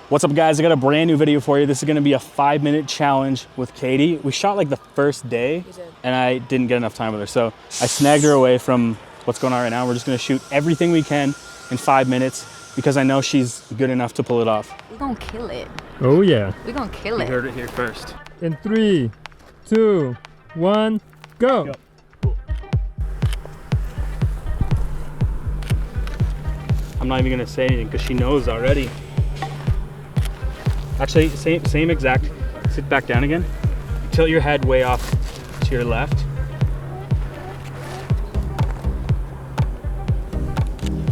What's up guys, I got a brand new video for you. This is gonna be a 5-minute challenge with Katie. We shot like the first day and I didn't get enough time with her. So I snagged her away from what's going on right now. We're just gonna shoot everything we can in 5 minutes because I know she's good enough to pull it off. We're gonna kill it. Oh yeah. We're gonna kill it. You heard it here first. In 3, 2, 1, go. I'm not even gonna say anything because she knows already. Actually, same exact. Sit back down again. Tilt your head way off to your left.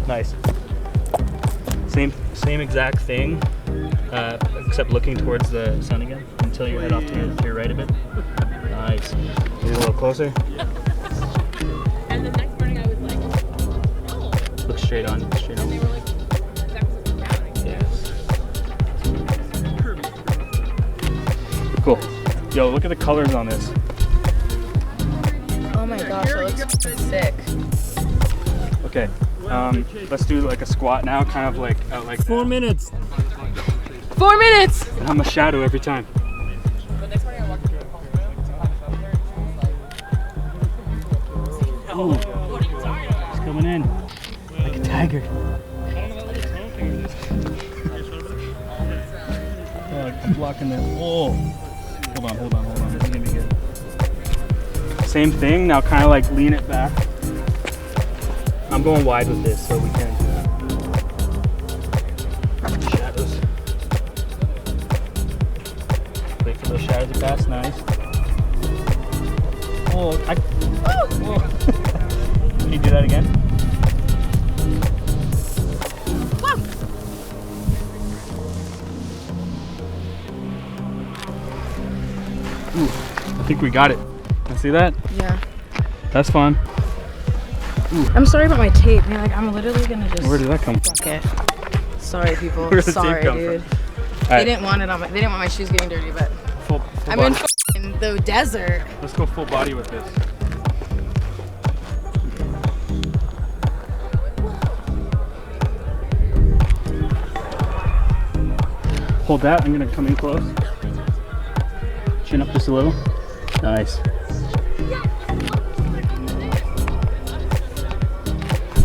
Nice. Same exact thing, except looking towards the sun again. And tilt your head off to your right a bit. Nice. Get a little closer. And the next morning I was like, oh. Look straight on. Straight on. They were like, that was a counting. Yes. Cool. Yo, look at the colors on this. Oh my gosh, it looks sick. Okay. Let's do like a squat now, kind of like out like 4 minutes. 4 minutes! And I'm a shadow every time. The next morning I walked through a home. Oh, it's coming in like a tiger. I'm blocking the. Oh, hold on. This is gonna be good. Same thing. Now, kind of like lean it back. I'm going wide with this so we can. Shadows. Wait for those shadows to pass. Nice. Oh, Can you do that again? Ooh, I think we got it. You see that? Yeah. That's fun. I'm sorry about my tape, man. Like, I'm literally gonna just. Where did that come from? Okay. Sorry, people. Where did the Sorry, tape come dude. from? They didn't want it on my. They didn't want my shoes getting dirty, but Full I'm body. in the desert. Let's go full body with this. Hold that. I'm gonna come in close. Chin up just a little. Nice.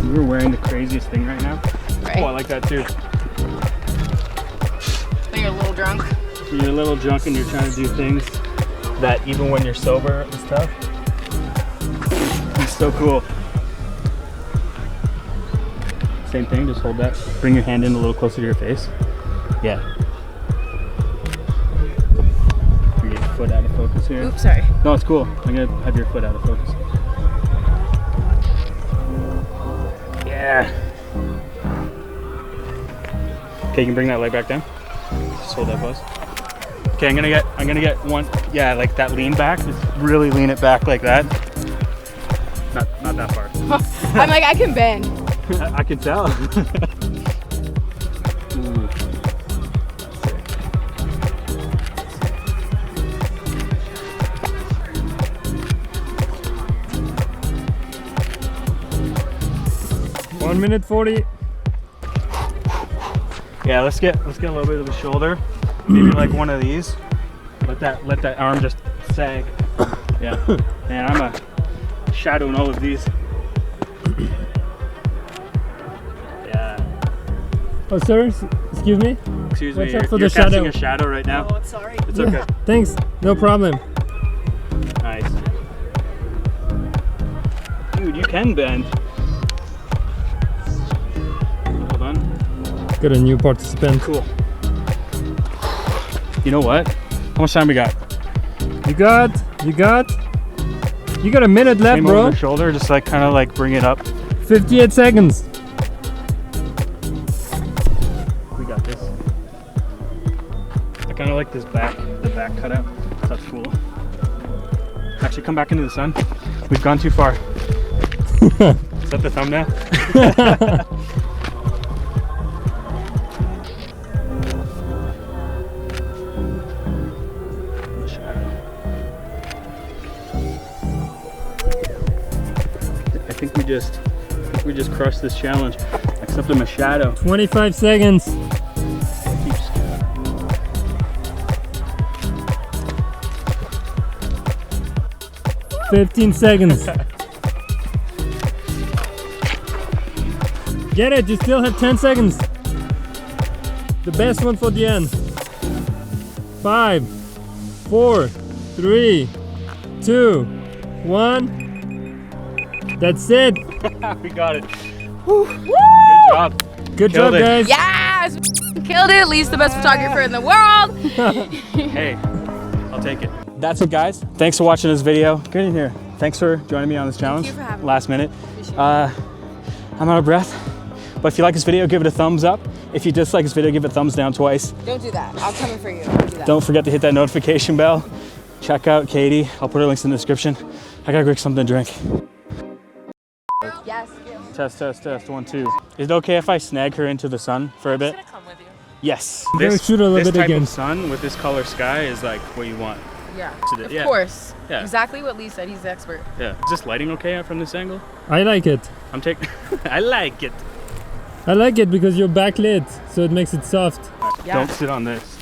You're wearing the craziest thing right now. Right? Oh, I like that too. You're a little drunk. You're a little drunk and you're trying to do things that even when you're sober is tough. It's so cool. Same thing, just hold that. Bring your hand in a little closer to your face. Yeah. Bring your foot out of focus here. Oops, sorry. No, it's cool. I'm gonna have your foot out of focus. Yeah. Okay, you can bring that leg back down. Just hold that pose. Okay, I'm gonna get one. Yeah, like that lean back. Just really lean it back like that. Not that far. I'm like, I can bend. I can tell. Ooh. One minute 40. Yeah, let's get a little bit of the shoulder. Maybe like one of these. Let that arm just sag. Yeah. Man, I'm a shadow in all of these. Yeah. Oh, sir, excuse me. Excuse me. Watch out for You're the casting shadow. a shadow right now. Oh, sorry. It's Yeah, okay. thanks. No problem. Nice. Dude, you can bend. Hold on. Got a new participant. Cool. You know what? How much time we got? You got a minute left, Same bro. over the shoulder, just like kind of like bring it up. 58 seconds. We got this. I kind of like this the back cutout. That's cool. Actually, come back into the sun. We've gone too far. Is that the thumbnail? I think we just crushed this challenge. Except I'm a shadow. 25 seconds. Keeps 15 seconds. Get it, you still have 10 seconds. The best one for the end. 5, 4, 3, 2, 1. That's it. We got it. Woo! Good job. Good Killed job, it. guys. Yes! Killed it. Lee's the best photographer in the world. Hey, I'll take it. That's it, guys. Thanks for watching this video. Get in here. Thanks for joining me on this challenge. you for having me. Last minute. I'm out of breath. But if you like this video, give it a thumbs up. If you dislike this video, give it a thumbs down twice. Don't do that. I'll come in for you. Don't do that. Don't forget to hit that notification bell. Check out Katie. I'll put her links in the description. I gotta drink something to drink. Yes. Test, 1, 2. Is it okay if I snag her into the sun for a bit? Gonna come with you. Yes. I'm gonna shoot a little this bit type again. of sun with this color sky is like what you want. Yeah. To Of yeah. course. Yeah. Exactly what Lee said. He's the expert. Yeah. Is this lighting okay from this angle? I like it. I'm taking. I like it. I like it because you're backlit, so it makes it soft. Yeah. Don't sit on this.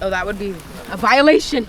Oh, that would be a violation.